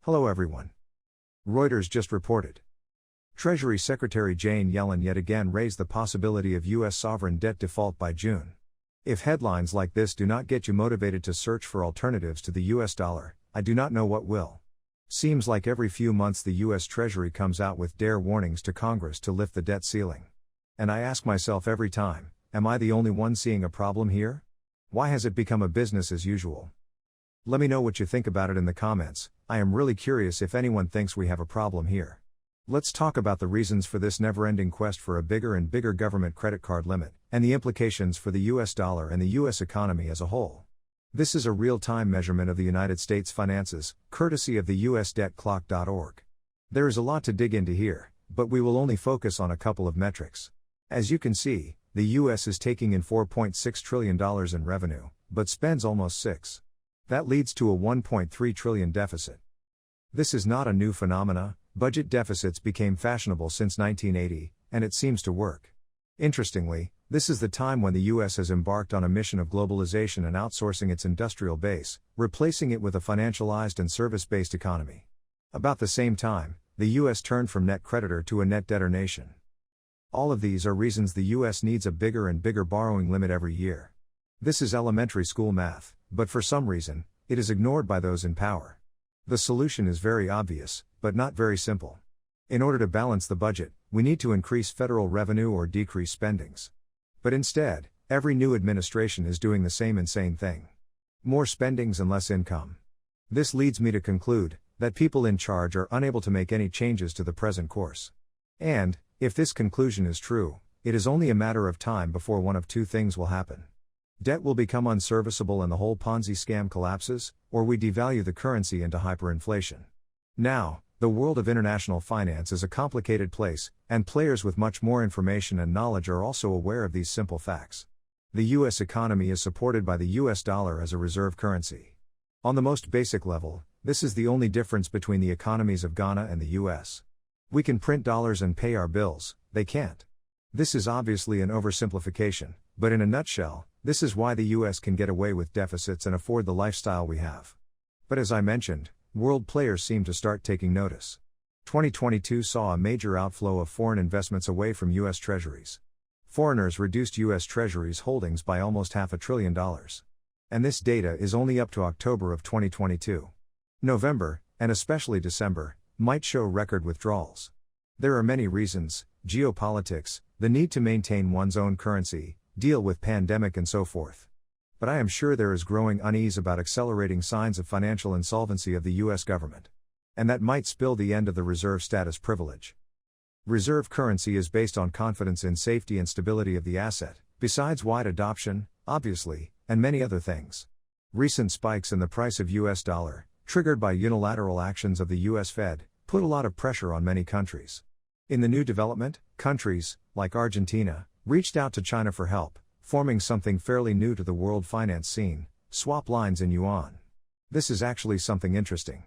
Hello everyone. Reuters just reported. Treasury Secretary Janet Yellen yet again raised the possibility of U.S. sovereign debt default by June. If headlines like this do not get you motivated to search for alternatives to the U.S. dollar, I do not know what will. Seems like every few months the U.S. Treasury comes out with dare warnings to Congress to lift the debt ceiling. And I ask myself every time, am I the only one seeing a problem here? Why has it become a business as usual? Let me know what you think about it in the comments. I am really curious if anyone thinks we have a problem here. Let's talk about the reasons for this never-ending quest for a bigger and bigger government credit card limit, and the implications for the US dollar and the US economy as a whole. This is a real-time measurement of the United States finances, courtesy of the USDebtClock.org. There is a lot to dig into here, but we will only focus on a couple of metrics. As you can see, the US is taking in $4.6 trillion in revenue, but spends almost $6. That leads to a $1.3 trillion deficit. This is not a new phenomena. Budget deficits became fashionable since 1980, and it seems to work. Interestingly, this is the time when the US has embarked on a mission of globalization and outsourcing its industrial base, replacing it with a financialized and service-based economy. About the same time, the US turned from net creditor to a net debtor nation. All of these are reasons the US needs a bigger and bigger borrowing limit every year. This is elementary school math, but for some reason, it is ignored by those in power. The solution is very obvious, but not very simple. In order to balance the budget, we need to increase federal revenue or decrease spendings. But instead, every new administration is doing the same insane thing. More spendings and less income. This leads me to conclude that people in charge are unable to make any changes to the present course. And, if this conclusion is true, it is only a matter of time before one of two things will happen. Debt will become unserviceable and the whole Ponzi scam collapses, or we devalue the currency into hyperinflation. Now, the world of international finance is a complicated place, and players with much more information and knowledge are also aware of these simple facts. The US economy is supported by the US dollar as a reserve currency. On the most basic level, this is the only difference between the economies of Ghana and the US. We can print dollars and pay our bills, they can't. This is obviously an oversimplification, but in a nutshell, this is why the US can get away with deficits and afford the lifestyle we have. But as I mentioned, world players seem to start taking notice. 2022 saw a major outflow of foreign investments away from US treasuries. Foreigners reduced US treasuries holdings by almost $500 billion. And this data is only up to October of 2022. November, and especially December, might show record withdrawals. There are many reasons: geopolitics, the need to maintain one's own currency, deal with pandemic and so forth. But I am sure there is growing unease about accelerating signs of financial insolvency of the US government. And that might spill the end of the reserve status privilege. Reserve currency is based on confidence in safety and stability of the asset, besides wide adoption, obviously, and many other things. Recent spikes in the price of US dollar, triggered by unilateral actions of the US Fed, put a lot of pressure on many countries. In the new development, countries, like Argentina, reached out to China for help, forming something fairly new to the world finance scene: swap lines in Yuan. This is actually something interesting.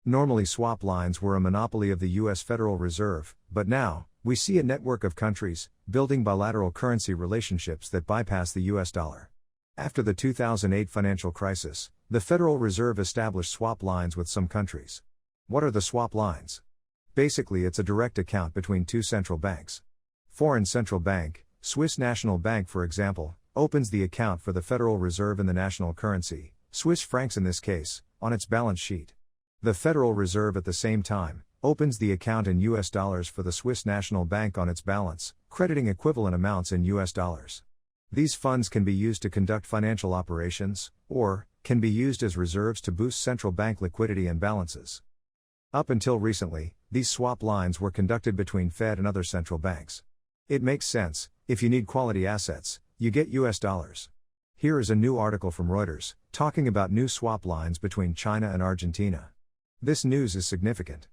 Normally swap lines were a monopoly of the US Federal Reserve, but now, we see a network of countries, building bilateral currency relationships that bypass the US dollar. After the 2008 financial crisis, the Federal Reserve established swap lines with some countries. What are the swap lines? Basically it's a direct account between two central banks. Foreign central bank, Swiss National Bank for example, opens the account for the Federal Reserve in the national currency, Swiss francs in this case, on its balance sheet. The Federal Reserve at the same time, opens the account in US dollars for the Swiss National Bank on its balance, crediting equivalent amounts in US dollars. These funds can be used to conduct financial operations, or, can be used as reserves to boost central bank liquidity and balances. Up until recently, these swap lines were conducted between Fed and other central banks. It makes sense: if you need quality assets, you get US dollars. Here is a new article from Reuters, talking about new swap lines between China and Argentina. This news is significant.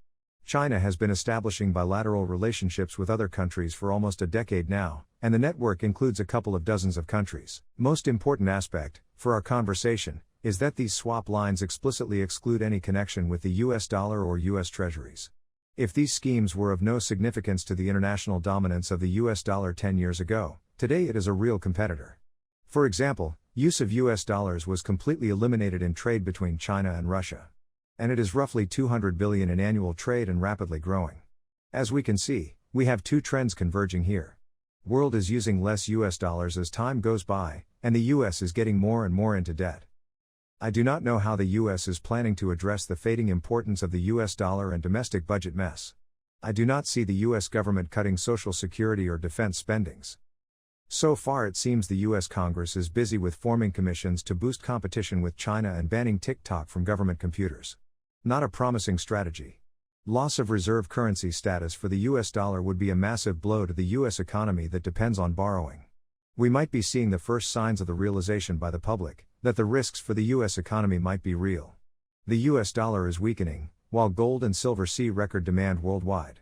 China has been establishing bilateral relationships with other countries for almost a decade now, and the network includes a couple of dozens of countries. Most important aspect, for our conversation, is that these swap lines explicitly exclude any connection with the US dollar or US treasuries. If these schemes were of no significance to the international dominance of the US dollar 10 years ago, today it is a real competitor. For example, use of US dollars was completely eliminated in trade between China and Russia. And it is roughly $200 billion in annual trade and rapidly growing. As we can see, we have two trends converging here. World is using less US dollars as time goes by, and the US is getting more and more into debt. I do not know how the US is planning to address the fading importance of the US dollar and domestic budget mess. I do not see the US government cutting Social Security or defense spendings. So far it seems the US Congress is busy with forming commissions to boost competition with China and banning TikTok from government computers. Not a promising strategy. Loss of reserve currency status for the US dollar would be a massive blow to the US economy that depends on borrowing. We might be seeing the first signs of the realization by the public that the risks for the US economy might be real. The US dollar is weakening, while gold and silver see record demand worldwide.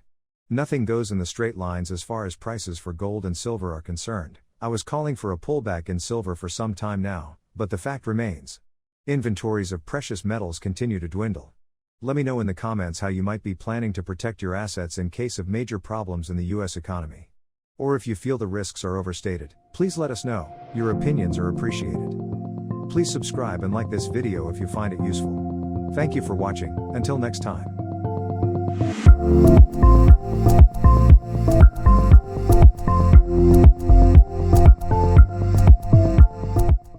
Nothing goes in the straight lines as far as prices for gold and silver are concerned. I was calling for a pullback in silver for some time now, but the fact remains. Inventories of precious metals continue to dwindle. Let me know in the comments how you might be planning to protect your assets in case of major problems in the US economy. Or if you feel the risks are overstated, please let us know. Your opinions are appreciated. Please subscribe and like this video if you find it useful. Thank you for watching. Until next time.